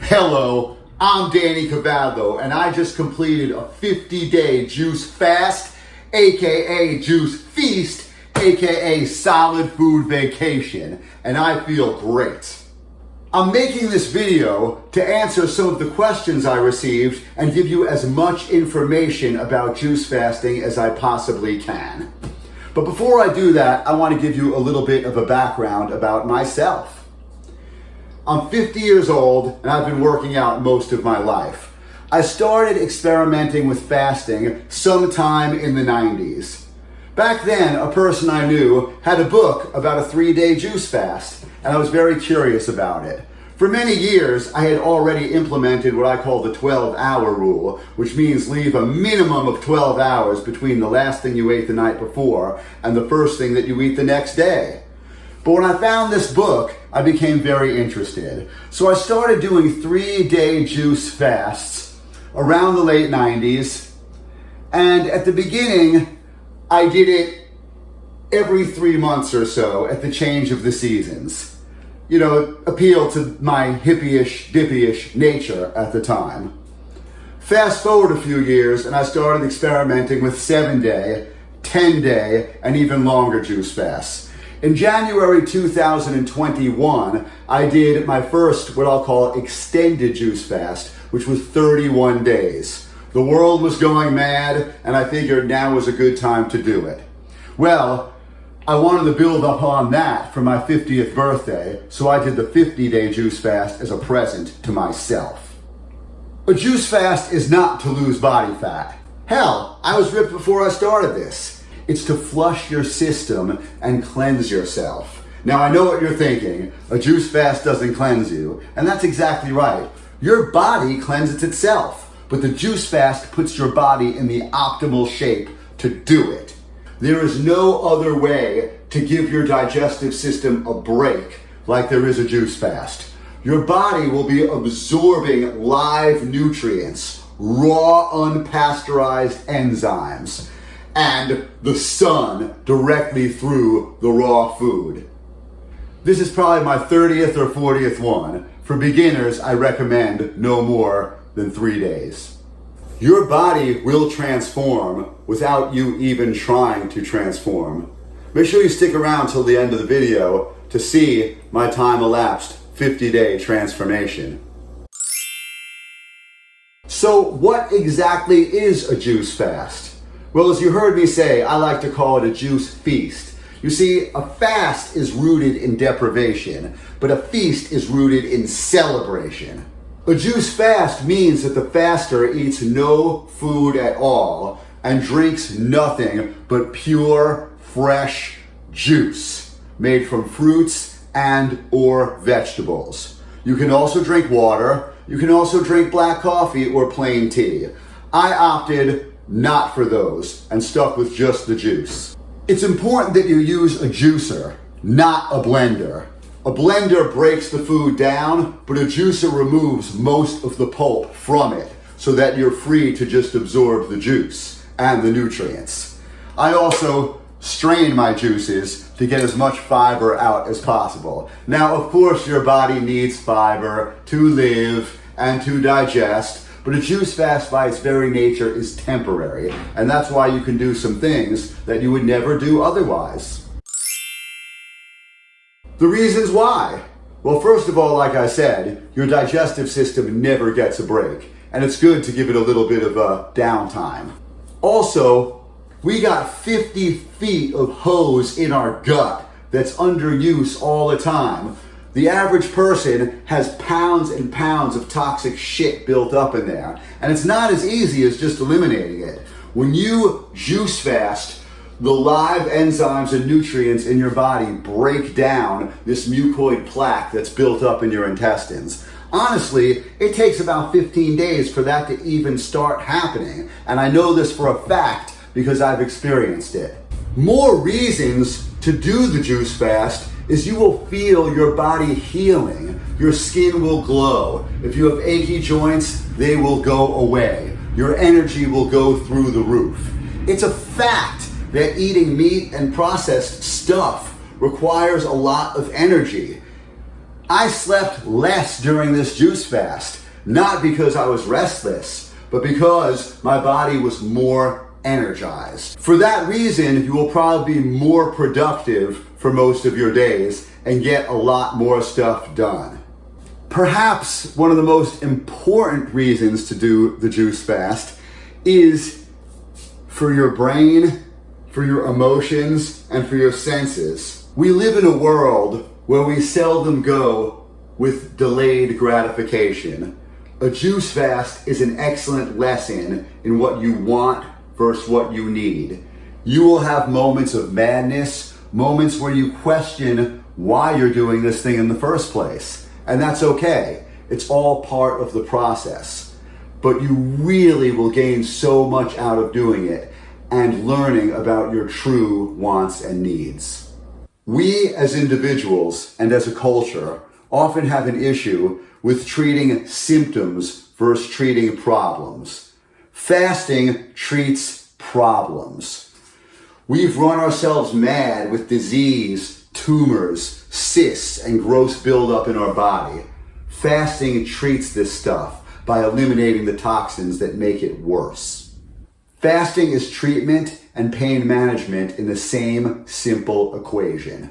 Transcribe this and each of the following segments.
Hello, I'm Danny Kavadlo, and I just completed a 50-day juice fast, aka juice feast, aka solid food vacation, and I feel great. I'm making this video to answer some of the questions I received and give you as much information about juice fasting as I possibly can. But before I do that, I want to give you a little bit of a background about myself. I'm 50 years old and I've been working out most of my life. I started experimenting with fasting sometime in the 90s. Back then, a person I knew had a book about a 3-day juice fast, and I was very curious about it. For many years, I had already implemented what I call the 12-hour rule, which means leave a minimum of 12 hours between the last thing you ate the night before and the first thing that you eat the next day. But when I found this book, I became very interested. So I started doing 3-day juice fasts around the late 90s. And at the beginning, I did it every 3 months or so at the change of the seasons. You know, appeal to my hippie-ish, dippy-ish nature at the time. Fast forward a few years and I started experimenting with 7-day, 10-day, and even longer juice fasts. In January 2021, I did my first, what I'll call extended juice fast, which was 31 days. The world was going mad, and I figured now was a good time to do it. Well, I wanted to build upon that for my 50th birthday, so I did the 50-day juice fast as a present to myself. A juice fast is not to lose body fat. Hell, I was ripped before I started this. It's to flush your system and cleanse yourself. Now I know what you're thinking, a juice fast doesn't cleanse you, and that's exactly right. Your body cleanses itself, but the juice fast puts your body in the optimal shape to do it. There is no other way to give your digestive system a break like there is a juice fast. Your body will be absorbing live nutrients, raw unpasteurized enzymes, and the sun directly through the raw food. This is probably my 30th or 40th one. For beginners, I recommend no more than 3 days. Your body will transform without you even trying to transform. Make sure you stick around till the end of the video to see my time-elapsed 50-day transformation. So what exactly is a juice fast? Well, as you heard me say, I like to call it a juice feast. You see, a fast is rooted in deprivation, but a feast is rooted in celebration. A juice fast means that the faster eats no food at all and drinks nothing but pure, fresh juice made from fruits and or vegetables. You can also drink water. You can also drink black coffee or plain tea. I opted not for those and stuck with just the juice. It's important that you use a juicer, not a blender. A blender breaks the food down, but a juicer removes most of the pulp from it so that you're free to just absorb the juice and the nutrients. I also strain my juices to get as much fiber out as possible. Now, of course, your body needs fiber to live and to digest, but a juice fast by its very nature is temporary, and that's why you can do some things that you would never do otherwise. The reasons why? Well, first of all, like I said, your digestive system never gets a break, and it's good to give it a little bit of a downtime. Also, we got 50 feet of hose in our gut that's under use all the time. The average person has pounds and pounds of toxic shit built up in there, and it's not as easy as just eliminating it. When you juice fast, the live enzymes and nutrients in your body break down this mucoid plaque that's built up in your intestines. Honestly, it takes about 15 days for that to even start happening, and I know this for a fact because I've experienced it. More reasons to do the juice fast is you will feel your body healing. Your skin will glow. If you have achy joints, they will go away. Your energy will go through the roof. It's a fact that eating meat and processed stuff requires a lot of energy. I slept less during this juice fast, not because I was restless, but because my body was more energized. For that reason, you will probably be more productive for most of your days and get a lot more stuff done. Perhaps one of the most important reasons to do the juice fast is for your brain, for your emotions, and for your senses. We live in a world where we seldom go with delayed gratification. A juice fast is an excellent lesson in what you want versus what you need. You will have moments of madness, moments where you question why you're doing this thing in the first place. And that's okay. It's all part of the process. But you really will gain so much out of doing it and learning about your true wants and needs. We as individuals and as a culture often have an issue with treating symptoms versus treating problems. Fasting treats problems. We've run ourselves mad with disease, tumors, cysts, and gross buildup in our body. Fasting treats this stuff by eliminating the toxins that make it worse. Fasting is treatment and pain management in the same simple equation.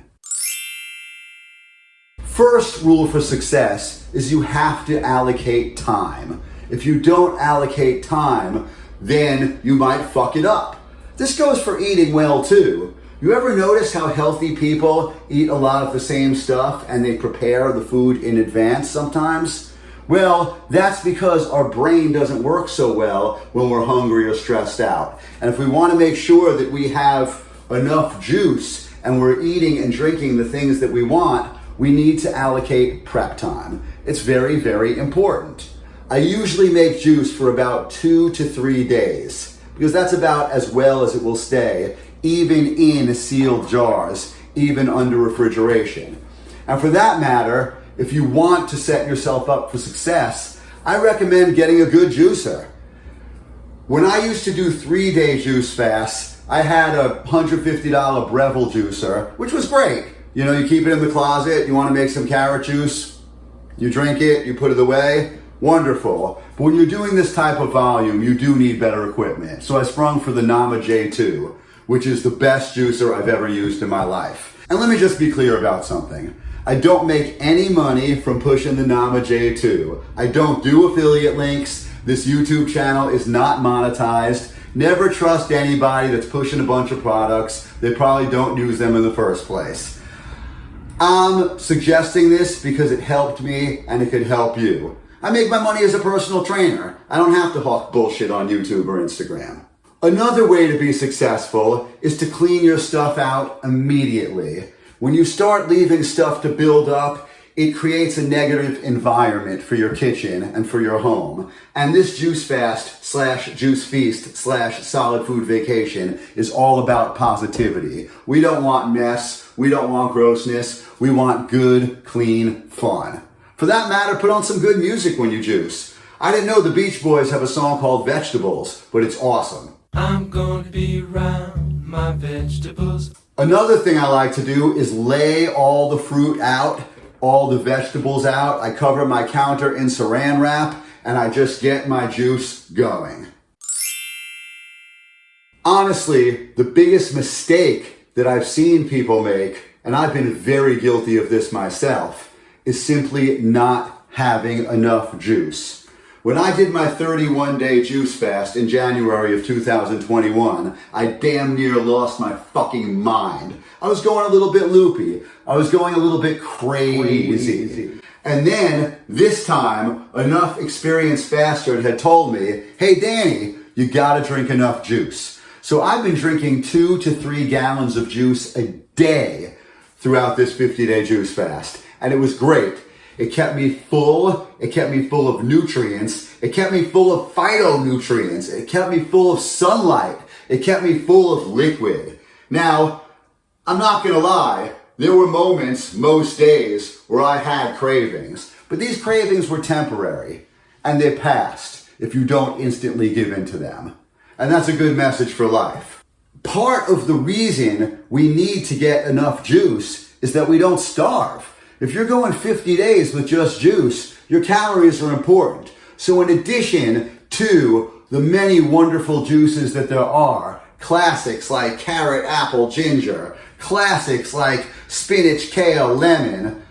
First rule for success is you have to allocate time. If you don't allocate time, then you might fuck it up. This goes for eating well too. You ever notice how healthy people eat a lot of the same stuff and they prepare the food in advance sometimes? Well, that's because our brain doesn't work so well when we're hungry or stressed out. And if we want to make sure that we have enough juice and we're eating and drinking the things that we want, we need to allocate prep time. It's very, very important. I usually make juice for about 2 to 3 days because that's about as well as it will stay, even in sealed jars, even under refrigeration. And for that matter, if you want to set yourself up for success, I recommend getting a good juicer. When I used to do 3-day juice fasts, I had a $150 Breville juicer, which was great. You know, you keep it in the closet, you want to make some carrot juice, you drink it, you put it away, wonderful. But when you're doing this type of volume, you do need better equipment. So I sprung for the Nama J2, which is the best juicer I've ever used in my life. And let me just be clear about something. I don't make any money from pushing the Nama J2. I don't do affiliate links. This YouTube channel is not monetized. Never trust anybody that's pushing a bunch of products. They probably don't use them in the first place. I'm suggesting this because it helped me and it could help you. I make my money as a personal trainer. I don't have to hawk bullshit on YouTube or Instagram. Another way to be successful is to clean your stuff out immediately. When you start leaving stuff to build up, it creates a negative environment for your kitchen and for your home. And this juice fast / juice feast / solid food vacation is all about positivity. We don't want mess. We don't want grossness. We want good, clean fun. For that matter, put on some good music when you juice. I didn't know the Beach Boys have a song called Vegetables, but it's awesome. I'm gonna be around my vegetables. Another thing I like to do is lay all the fruit out, all the vegetables out. I cover my counter in saran wrap and I just get my juice going. Honestly, the biggest mistake that I've seen people make, and I've been very guilty of this myself, is simply not having enough juice. When I did my 31-day juice fast in January of 2021, I damn near lost my fucking mind. I was going a little bit loopy. I was going a little bit crazy. And then, this time, enough experienced faster had told me, hey Danny, you gotta drink enough juice. So I've been drinking 2 to 3 gallons of juice a day throughout this 50-day juice fast. And it was great. It kept me full. It kept me full of nutrients. It kept me full of phytonutrients. It kept me full of sunlight. It kept me full of liquid. Now, I'm not gonna lie, there were moments, most days, where I had cravings. But these cravings were temporary, and they passed if you don't instantly give in to them. And that's a good message for life. Part of the reason we need to get enough juice is that we don't starve. If you're going 50 days with just juice, your calories are important. So in addition to the many wonderful juices that there are, classics like carrot, apple, ginger, classics like spinach, kale, lemon,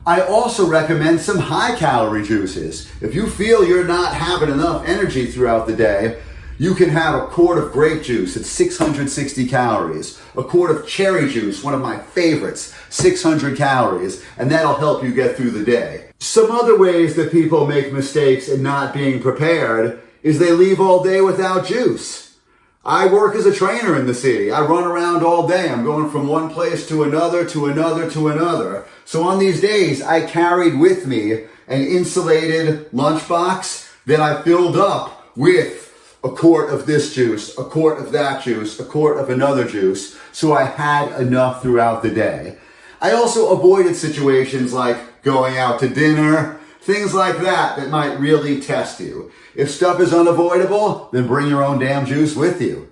I also recommend some high-calorie juices. If you feel you're not having enough energy throughout the day, you can have a quart of grape juice at 660 calories, a quart of cherry juice, one of my favorites, 600 calories, and that'll help you get through the day. Some other ways that people make mistakes in not being prepared is they leave all day without juice. I work as a trainer in the city. I run around all day. I'm going from one place to another, to another, to another. So on these days, I carried with me an insulated lunchbox that I filled up with a quart of this juice, a quart of that juice, a quart of another juice, so I had enough throughout the day. I also avoided situations like going out to dinner, things like that might really test you. If stuff is unavoidable, then bring your own damn juice with you.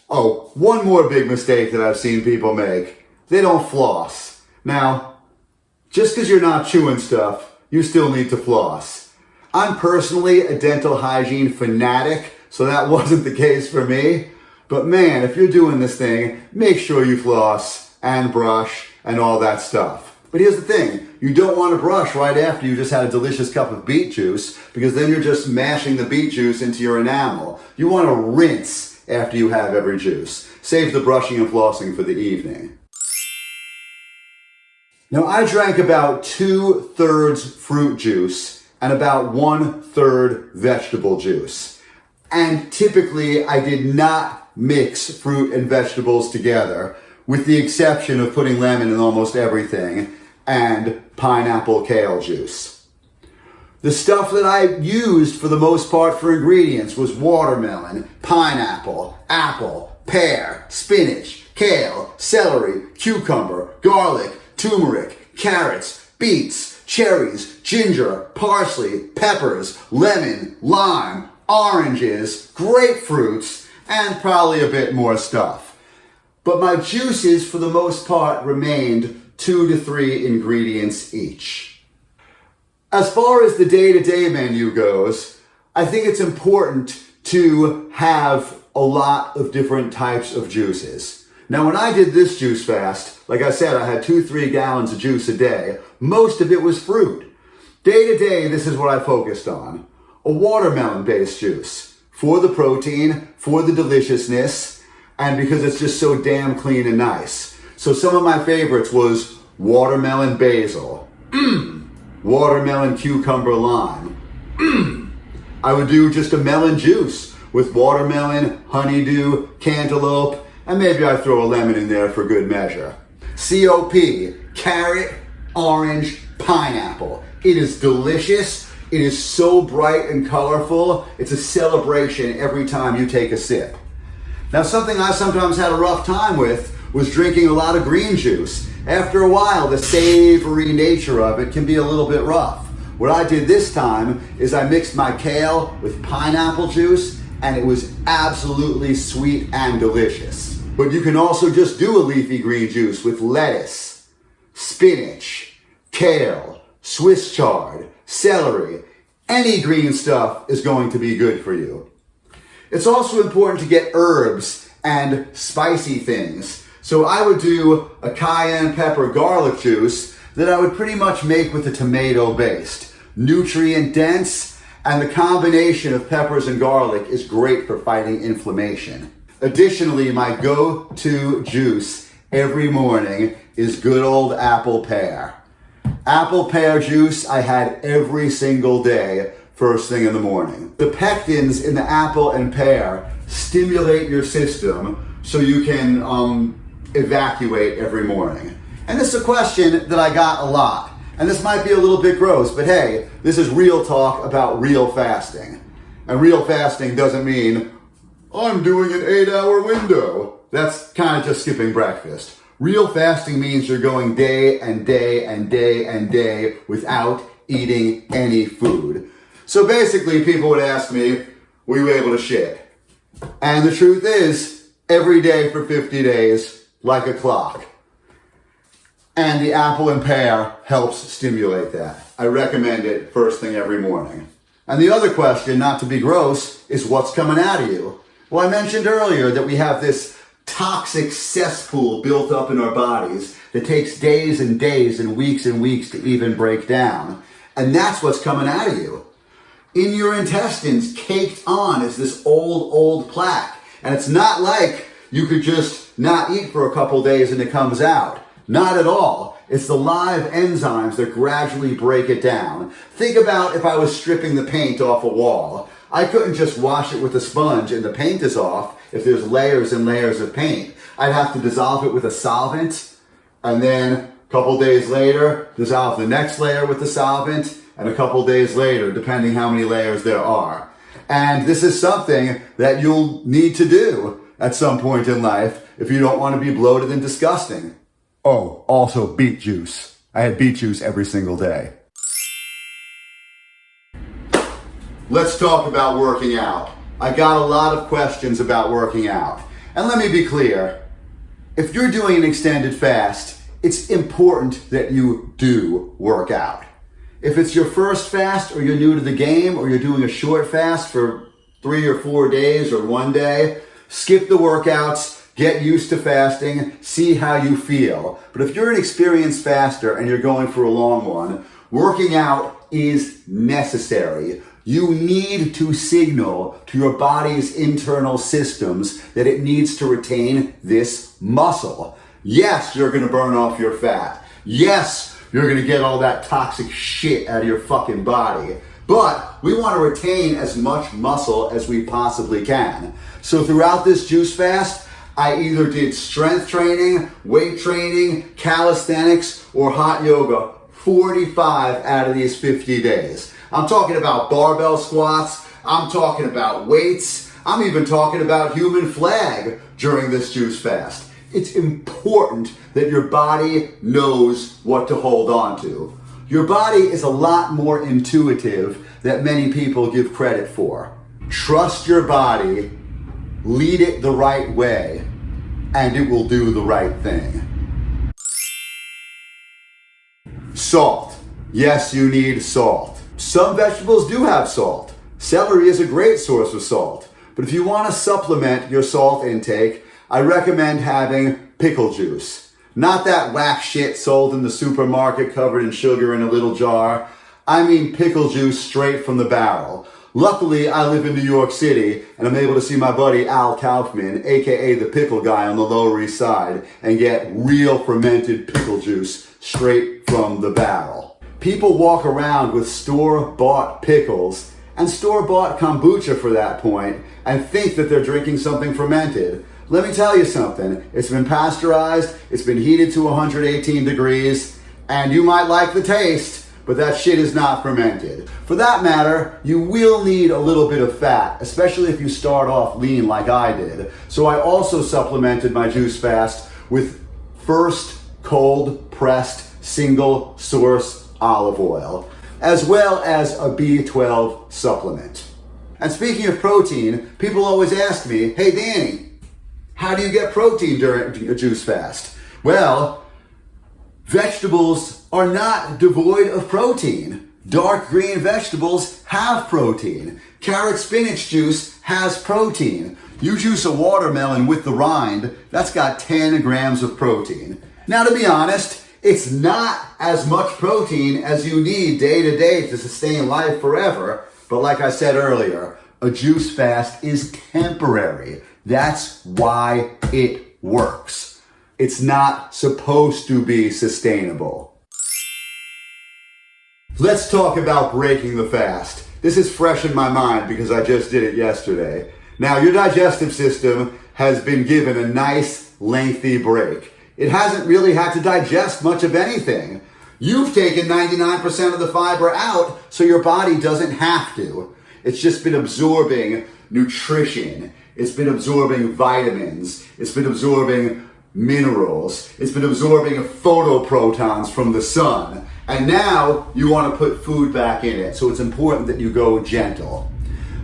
Oh, one more big mistake that I've seen people make. They don't floss. Now, just because you're not chewing stuff, you still need to floss. I'm personally a dental hygiene fanatic, so that wasn't the case for me. But man, if you're doing this thing, make sure you floss and brush and all that stuff. But here's the thing, you don't want to brush right after you just had a delicious cup of beet juice, because then you're just mashing the beet juice into your enamel. You want to rinse after you have every juice. Save the brushing and flossing for the evening. Now, I drank about 2/3 fruit juice and about 1/3 vegetable juice. And typically, I did not mix fruit and vegetables together, with the exception of putting lemon in almost everything and pineapple kale juice. The stuff that I used for the most part for ingredients was watermelon, pineapple, apple, pear, spinach, kale, celery, cucumber, garlic, turmeric, carrots, beets, cherries, ginger, parsley, peppers, lemon, lime, oranges, grapefruits, and probably a bit more stuff. But my juices, for the most part, remained 2 to 3 ingredients each. As far as the day-to-day menu goes, I think it's important to have a lot of different types of juices. Now, when I did this juice fast, like I said, I had 2-3 gallons of juice a day. Most of it was fruit. Day to day, this is what I focused on. A watermelon-based juice for the protein, for the deliciousness, and because it's just so damn clean and nice. So some of my favorites was watermelon basil, watermelon cucumber lime. I would do just a melon juice with watermelon, honeydew, cantaloupe, and maybe I'd throw a lemon in there for good measure. COP, carrot, orange, pineapple. It is delicious. It is so bright and colorful. It's a celebration every time you take a sip. Now, something I sometimes had a rough time with was drinking a lot of green juice. After a while, the savory nature of it can be a little bit rough. What I did this time is I mixed my kale with pineapple juice, and it was absolutely sweet and delicious. But you can also just do a leafy green juice with lettuce, spinach, kale, Swiss chard, celery. Any green stuff is going to be good for you. It's also important to get herbs and spicy things. So I would do a cayenne pepper garlic juice that I would pretty much make with a tomato based. Nutrient dense, and the combination of peppers and garlic is great for fighting inflammation. Additionally, my go-to juice every morning is good old apple pear. Apple pear juice I had every single day, first thing in the morning. The pectins in the apple and pear stimulate your system so you can evacuate every morning. And this is a question that I got a lot. And this might be a little bit gross, but hey, this is real talk about real fasting. And real fasting doesn't mean, I'm doing an 8-hour window. That's kind of just skipping breakfast. Real fasting means you're going day and day and day and day without eating any food. So basically, people would ask me, were you able to shit? And the truth is, every day for 50 days, like a clock. And the apple and pear helps stimulate that. I recommend it first thing every morning. And the other question, not to be gross, is what's coming out of you? Well, I mentioned earlier that we have this toxic cesspool built up in our bodies that takes days and days and weeks to even break down. And that's what's coming out of you. In your intestines, caked on is this old plaque. And it's not like you could just not eat for a couple days and it comes out. Not at all. It's the live enzymes that gradually break it down. Think about if I was stripping the paint off a wall. I couldn't just wash it with a sponge and the paint is off if there's layers and layers of paint. I'd have to dissolve it with a solvent and then a couple days later dissolve the next layer with the solvent and a couple days later, depending how many layers there are. And this is something that you'll need to do at some point in life if you don't want to be bloated and disgusting. Oh, also beet juice. I had beet juice every single day. Let's talk about working out. I got a lot of questions about working out. And let me be clear. If you're doing an extended fast, it's important that you do work out. If it's your first fast or you're new to the game or you're doing a short fast for 3 or 4 days or 1 day, skip the workouts, get used to fasting, see how you feel. But if you're an experienced faster and you're going for a long one, working out is necessary. You need to signal to your body's internal systems that it needs to retain this muscle. Yes, you're going to burn off your fat. Yes, you're going to get all that toxic shit out of your fucking body. But we want to retain as much muscle as we possibly can. So throughout this juice fast, I either did strength training, weight training, calisthenics, or hot yoga 45 out of these 50 days. I'm talking about barbell squats. I'm talking about weights. I'm even talking about human flag during this juice fast. It's important that your body knows what to hold on to. Your body is a lot more intuitive than many people give credit for. Trust your body, lead it the right way, and it will do the right thing. Salt. Yes, you need salt. Some vegetables do have salt. Celery is a great source of salt. But if you want to supplement your salt intake, I recommend having pickle juice. Not that whack shit sold in the supermarket covered in sugar in a little jar. I mean pickle juice straight from the barrel. Luckily, I live in New York City and I'm able to see my buddy Al Kaufman, aka the pickle guy on the Lower East Side, and get real fermented pickle juice straight from the barrel. People walk around with store-bought pickles and store-bought kombucha for that point and think that they're drinking something fermented. Let me tell you something. It's been pasteurized, it's been heated to 118 degrees, and you might like the taste, but that shit is not fermented. For that matter, you will need a little bit of fat, especially if you start off lean like I did. So I also supplemented my juice fast with first cold pressed single source olive oil, as well as a B12 supplement. And speaking of protein, people always ask me, hey Danny, how do you get protein during a juice fast? Well, vegetables are not devoid of protein. Dark green vegetables have protein. Carrot spinach juice has protein. You juice a watermelon with the rind, that's got 10 grams of protein. Now to be honest, it's not as much protein as you need day to day to sustain life forever. But like I said earlier, a juice fast is temporary. That's why it works. It's not supposed to be sustainable. Let's talk about breaking the fast. This is fresh in my mind because I just did it yesterday. Now, your digestive system has been given a nice, lengthy break. It hasn't really had to digest much of anything. You've taken 99% of the fiber out, so your body doesn't have to. It's just been absorbing nutrition. It's been absorbing vitamins. It's been absorbing minerals. It's been absorbing photoprotons from the sun. And now you want to put food back in it. So it's important that you go gentle.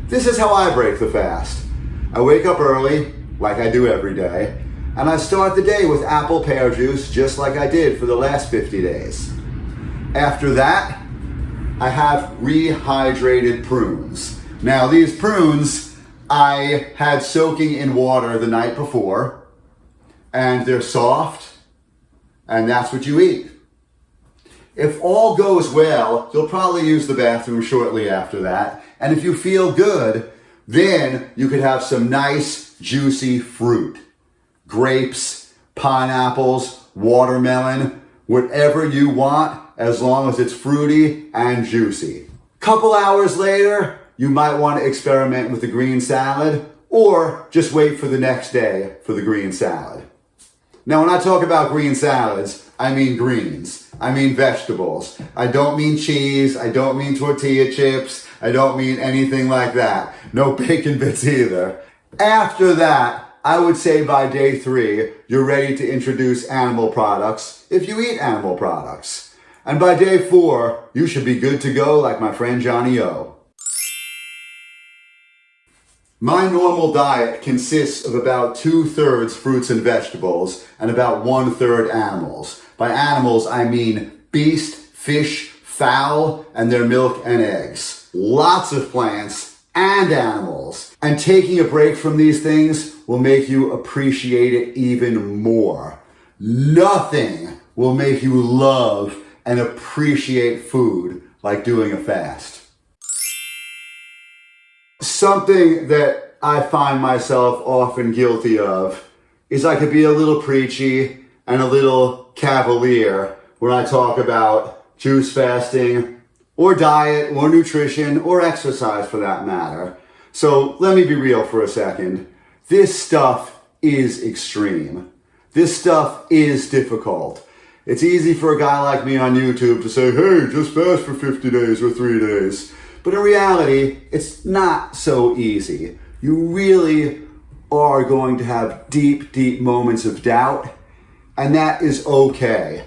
This is how I break the fast. I wake up early, like I do every day. And I start the day with apple pear juice, just like I did for the last 50 days. After that, I have rehydrated prunes. Now these prunes I had soaking in water the night before, and they're soft, and that's what you eat. If all goes well, you'll probably use the bathroom shortly after that, and if you feel good, then you could have some nice juicy fruit. Grapes, pineapples, watermelon, whatever you want, as long as it's fruity and juicy. Couple hours later, you might want to experiment with the green salad, or just wait for the next day for the green salad. Now, when I talk about green salads, I mean greens. I mean vegetables. I don't mean cheese. I don't mean tortilla chips. I don't mean anything like that. No bacon bits either. After that, I would say by day 3, you're ready to introduce animal products if you eat animal products. And by day 4, you should be good to go like my friend Johnny O. My normal diet consists of about 2/3 fruits and vegetables and about 1/3 animals. By animals, I mean beast, fish, fowl, and their milk and eggs. Lots of plants and animals. And taking a break from these things will make you appreciate it even more. Nothing will make you love and appreciate food like doing a fast. Something that I find myself often guilty of is I could be a little preachy and a little cavalier when I talk about juice fasting or diet or nutrition or exercise for that matter. So let me be real for a second. This stuff is extreme. This stuff is difficult. It's easy for a guy like me on YouTube to say, hey, just fast for 50 days or 3 days. But in reality, it's not so easy. You really are going to have deep, deep moments of doubt, and that is okay.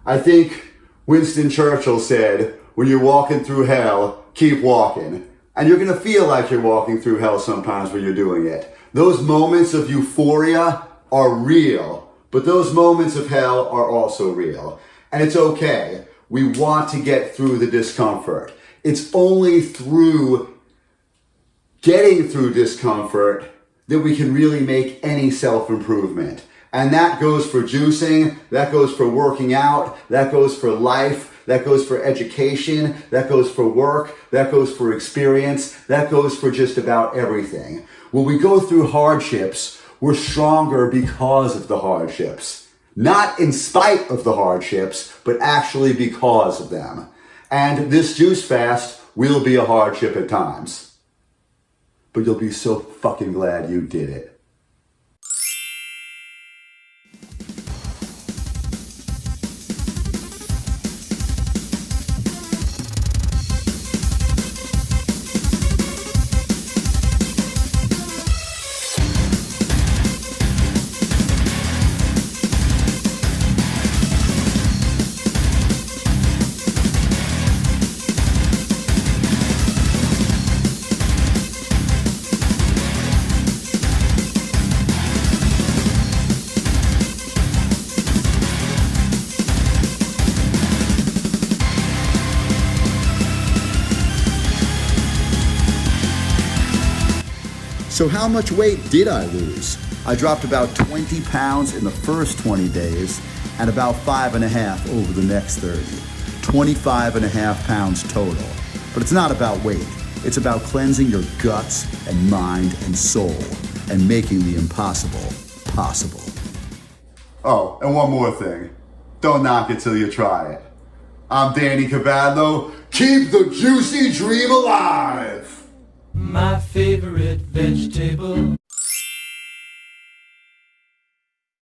I think Winston Churchill said, when you're walking through hell, keep walking. And you're going to feel like you're walking through hell sometimes when you're doing it. Those moments of euphoria are real, but those moments of hell are also real. And it's okay. We want to get through the discomfort. It's only through getting through discomfort that we can really make any self-improvement. And that goes for juicing, that goes for working out, that goes for life, that goes for education, that goes for work, that goes for experience, that goes for just about everything. When we go through hardships, we're stronger because of the hardships. Not in spite of the hardships, but actually because of them. And this juice fast will be a hardship at times. But you'll be so fucking glad you did it. So how much weight did I lose? I dropped about 20 pounds in the first 20 days and about 5.5 over the next 30. 25.5 pounds total. But it's not about weight. It's about cleansing your guts and mind and soul and making the impossible possible. Oh, and one more thing. Don't knock it till you try it. I'm Danny Kavadlo. Keep the juicy dream alive! My favorite vegetable.